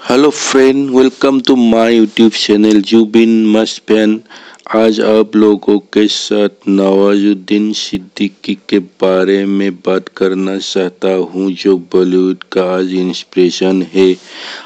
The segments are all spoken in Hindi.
Hello friend, welcome to my YouTube channel Zubin मस्त फैन। आज आप लोगों के साथ नवाजुद्दीन सिद्दीकी के बारे में बात करना चाहता हूं, जो बॉलीवुड का आज इंस्पिरेशन है।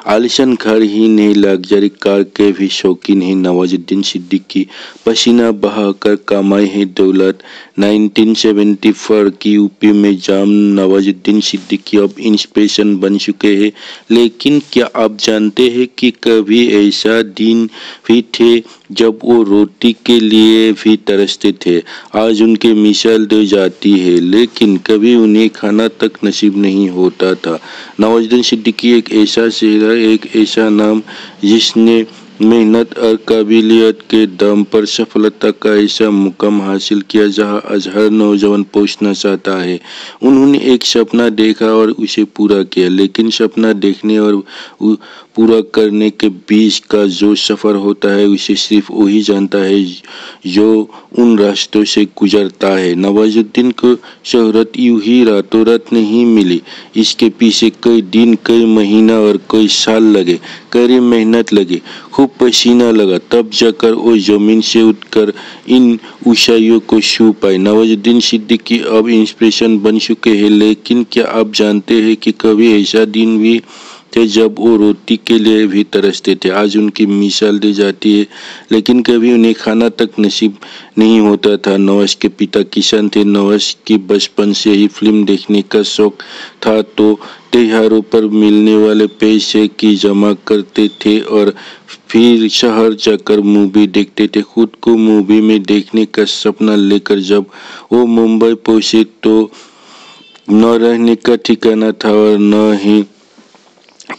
आलिशान घर ही नहीं, लग्जरी कार के भी शौकीन है नवाजुद्दीन सिद्दीकी। पसीना बहाकर कमाई है दौलत। 1974 की यूपी में जाम नवाजुद्दीन सिद्दीकी अब इंस्पिरेशन बन चुके हैं। लेकिन क्या आप जानते हैं कि कभी ऐसा दिन भी थे जब वो रोटी के लिए भी तरसते थे। आज उनकी मिसाल दी जाती है, लेकिन कभी उन्हें खाना तक नसीब नहीं होता था। नवाजुद्दीन सिद्दीकी एक ऐसा चेहरा, एक ऐसा नाम जिसने मेहनत और काबिलियत के दम पर सफलता का ऐसा मुकाम हासिल किया जहां आज हर नौजवान पहुंचना चाहता है। उन्होंने एक सपना देखा और उसे पूरा किया, लेकिन सपना देखने और पूरा करने के बीच का जो सफर होता है उसे सिर्फ वही जानता है जो उन रास्तों से गुजरता है। नवाजुद्दीन को शोहरत यूं ही रातों रात नहीं मिली। इसके पीछे कई दिन, कई महीना और कई साल लगे, कड़ी मेहनत लगी, खूब पसीना लगा, तब जाकर वो जमीन से उठकर इन ऊंचाइयों को छू पाए। नवाजुद्दीन सिद्दीकी अब इंस्पिरेशन बन चुके हैं, लेकिन क्या आप जानते हैं कि कभी ऐसा दिन भी थे जब वो रोटी के लिए भी तरसते थे। आज उनकी मिसाल दी जाती है, लेकिन कभी उन्हें खाना तक नसीब नहीं होता था। नवाज के पिता किसान थे। नवाज की बचपन से ही फिल्म देखने का शौक था, तो त्योहारों पर मिलने वाले पैसे की जमा करते थे और फिर शहर जाकर मूवी देखते थे। खुद को मूवी में देखने का सपना लेकर जब वो मुंबई पहुंचे तो न रहने का ठिकाना था और न ही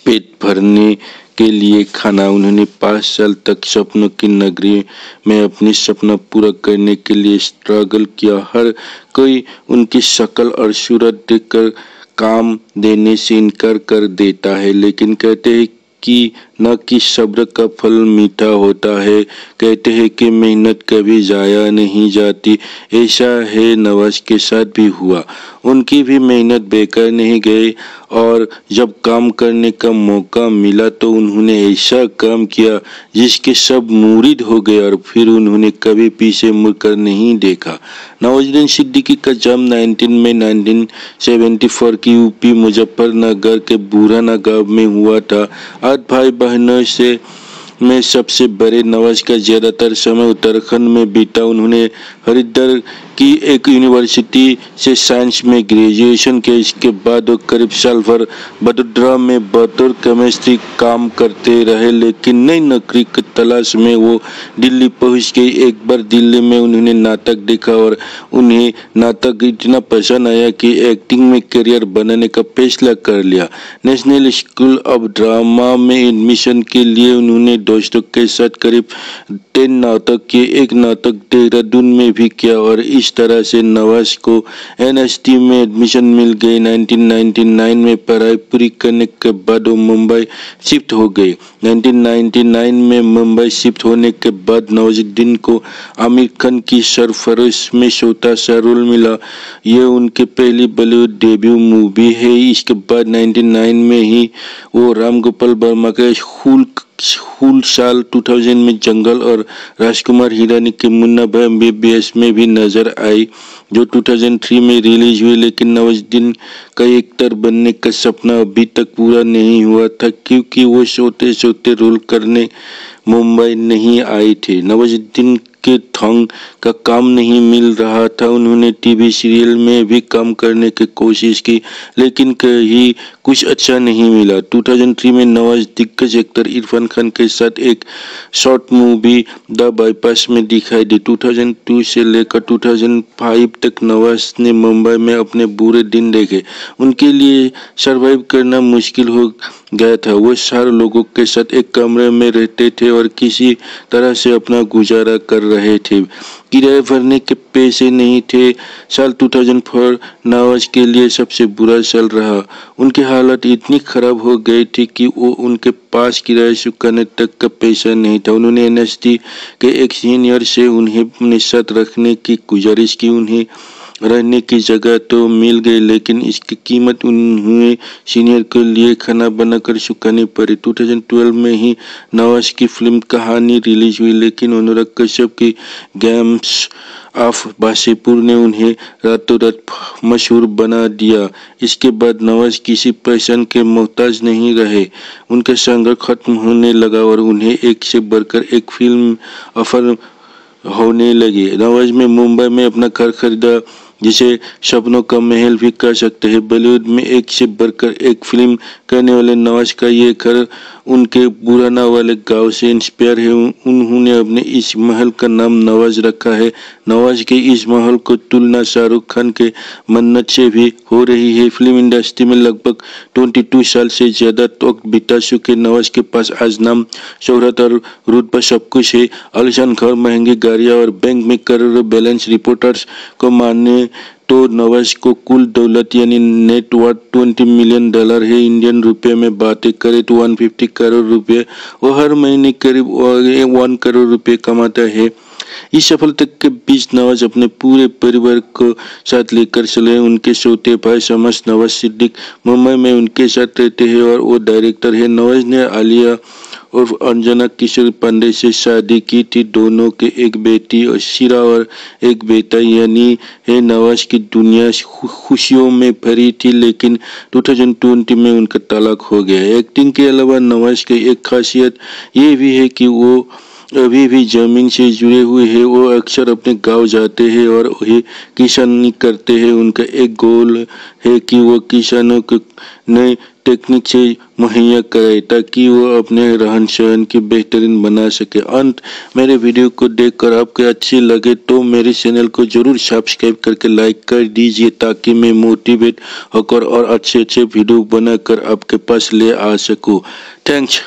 पेट भरने के लिए खाना। उन्होंने 5 साल तक सपनों की नगरी में अपनी सपना पूरा करने के लिए स्ट्रगल किया। हर कोई उनकी शक्ल और सूरत देखकर काम देने से इनकार कर देता है, लेकिन कहते हैं कि न कि सब्र का फल मीठा होता है। कहते हैं कि मेहनत कभी जाया नहीं जाती। ऐसा है नवाज के साथ भी हुआ। उनकी भी मेहनत बेकार नहीं गई और जब काम करने का मौका मिला तो उन्होंने ऐसा काम किया जिसके सब मुरीद हो गए और फिर उन्होंने कभी पीछे मुड़कर नहीं देखा। नवाजुद्दीन सिद्दीकी का जन्म 19 मई 1974 की यूपी मुजफ्फरनगर के बुरहाना गांव में हुआ था। 8 भाई बहनों में सबसे बड़े नवाज का ज्यादातर समय उत्तराखंड में बीता। उन्होंने हरिद्वार की एक यूनिवर्सिटी से साइंस में ग्रेजुएशन किया। इसके बाद वो करीब साल भर वडोदरा में बतौर केमिस्ट्री काम करते रहे, लेकिन नई नौकरी की तलाश में वो दिल्ली पहुंच गए। एक बार दिल्ली में उन्होंने नाटक देखा और उन्हें नाटक इतना पसंद आया कि एक्टिंग में करियर बनाने का फैसला कर लिया। नेशनल स्कूल ऑफ ड्रामा में एडमिशन के लिए उन्होंने दोस्तों के साथ करीब 10 नाटक किए। एक नाटक देहरादून में भी किया और इस तरह से नवाज को एनएसटी में एडमिशन मिल गई। 1999 में पढ़ाई पूरी करने के बाद वो मुंबई शिफ्ट हो गए। 1999 में मुंबई शिफ्ट होने के बाद नवाजुद्दीन को आमिर खान की सरफरोश में छोटा सा रोल मिला। ये उनकी पहली बॉलीवुड डेब्यू मूवी है। इसके बाद 1999 में ही वो राम गोपाल वर्मा के हुल साल 2000 में जंगल और राजकुमार हिरानी के मुन्ना भाई MBBS में भी नजर आई, जो 2003 में रिलीज हुई। लेकिन नवाजुद्दीन का एक्टर बनने का सपना अभी तक पूरा नहीं हुआ था, क्योंकि वो छोटे छोटे रोल करने मुंबई नहीं आए थे। नवाजुद्दीन के थंग का काम नहीं मिल रहा था। उन्होंने टीवी सीरियल में भी काम करने की कोशिश की, लेकिन कहीं कुछ अच्छा नहीं मिला। 2003 में नवाज दिग्गज एक्टर इरफान खान के साथ एक शॉर्ट मूवी द बाईपास में दिखाई दी। 2002 से लेकर 2005 तक नवाज ने मुंबई में अपने बुरे दिन देखे। उनके लिए सरवाइव करना मुश्किल हो गया था। वो 4 लोगों के साथ एक कमरे में रहते थे और किसी तरह से अपना गुजारा कर रहे थे। किराए भरने के पैसे नहीं थे। साल 2004 नवाज के लिए सबसे बुरा साल रहा। उनकी हालत इतनी खराब हो गई थी कि वो उनके पास किराए चुकाने तक का पैसा नहीं था। उन्होंने एनएसटी के एक सीनियर से उन्हें अपने साथ रखने की गुजारिश की। उन्हें रहने की जगह तो मिल गई, लेकिन इसकी कीमत उन्हें सीनियर के लिए खाना बनाकर चुकानी पड़ी। 2012 में ही नवाज की फिल्म कहानी रिलीज हुई, लेकिन अनुराग कश्यप की गेम्स ऑफ वासेपुर ने उन्हें रातों रात मशहूर बना दिया। इसके बाद नवाज किसी पैशन के मोहताज नहीं रहे। उनका संघर्ष खत्म होने लगा और उन्हें एक से बढ़कर एक फिल्म ऑफर होने लगी। नवाज में मुंबई में अपना घर खरीदा, जिसे सपनों का महल भी कह सकते हैं। बॉलीवुड में एक से बढ़कर एक फिल्म करने वाले नवाज का ये घर उनके बुराना वाले गांव से इंस्पायर है। उन्होंने अपने इस महल का नाम नवाज रखा है। नवाज के इस महल को तुलना शाहरुख खान के मन्नत से भी हो रही है। फिल्म इंडस्ट्री में लगभग 22 साल से ज्यादा वक्त बिता चुके नवाज के पास आज नाम, शोहरत और रुतबा सब कुछ है। आलीशान घर, महंगी गाड़ियां और बैंक में करोड़ों बैलेंस। रिपोर्टर्स को माने तो नवाज को कुल दौलत यानी नेटवर्थ $20 मिलियन है। इंडियन रुपए में बातें करें तो 150 करोड़ रुपए। वो हर महीने करीब 1 करोड़ रुपए कमाता है। इस सफलता के बीच नवाज अपने पूरे परिवार को साथ लेकर चले। उनके छोटे भाई शम्स नवाज सिद्दीक मुंबई में उनके साथ रहते हैं और वो डायरेक्टर है। नवाज ने आलिया और अंजना किशोर पांडे से शादी की थी। दोनों के एक बेटी शिरा और एक बेटा, यानी है नवाज की दुनिया खुशियों में भरी थी, लेकिन 2020 में उनका तलाक हो गया। एक्टिंग के अलावा नवाज की एक खासियत ये भी है कि वो अभी भी जमीन से जुड़े हुए हैं। वो अक्सर अपने गांव जाते हैं और वही किसानी करते हैं। उनका एक गोल है कि वो किसानों को नए टेक्निक से मुहैया कराए ताकि वो अपने रहन सहन की बेहतरीन बना सके। अंत मेरे वीडियो को देखकर आपको अच्छी लगे तो मेरे चैनल को जरूर सब्सक्राइब करके लाइक कर दीजिए, ताकि मैं मोटिवेट होकर और अच्छे वीडियो बनाकर आपके पास ले आ सकूं। थैंक्स।